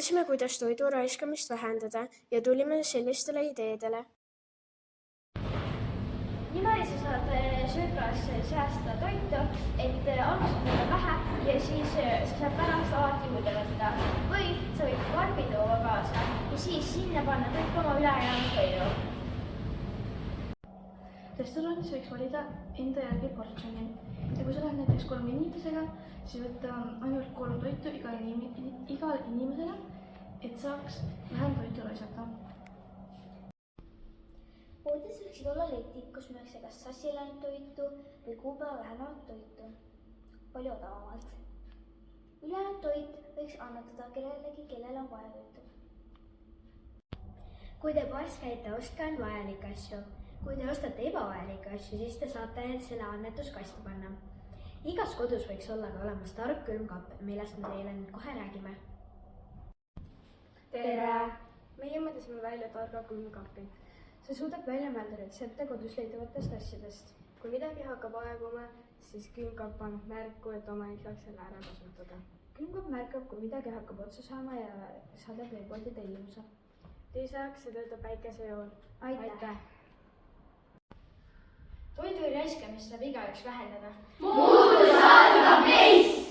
Uurisime, kuidas toidu raiskamist vähendada ja tulime sellistele ideedele. Niimoodi sa saad sööklas säästa toitu, et alguses on vähe ja siis sa saad pärast alati juurde võtta. Või sa võid karbi tuua kaasa ja siis sinna panna kõik oma ülejäänud toidu. Restoranis võiks valida enda järgi portsjoni ja kui sa lähed näiteks 3 inimesega, siis võtta ainult 3 toitu igal inimesele, et saaks vähem toitu raisata. Poodides võiksid olla letid, kus müüakse kas sassil ainult toitu või kuupäeva vähenevat toitu. Palju odavamalt. Ülejäänud toit võiks annetada kellelegi, kellel on vaja toitu. Kui te poes käite, ostke ainult vajalikke asju. Kui te ostate ebavajalikke asju, siis te saate selle annetuskasti panna. Igas kodus võiks olla ka olemas tark külmkapp, millest me teile nüüd kohe räägime. Tere! Meie mõtlesime välja targa külmkapi. See suudab välja mõelda retsepte kodus leiduvatest asjadest. Kui midagi hakkab aeguma, siis külmkapp annab märku, et omanik saaks selle ära kasutada. Külmkapp märkab, kui midagi hakkab otsa saama ja saadab veepoodi tellimuse. Lisaks see töötab päikesejoon. Aitäh! Toidu raiskamist saab igaüks vähendada. Muutus algab meist!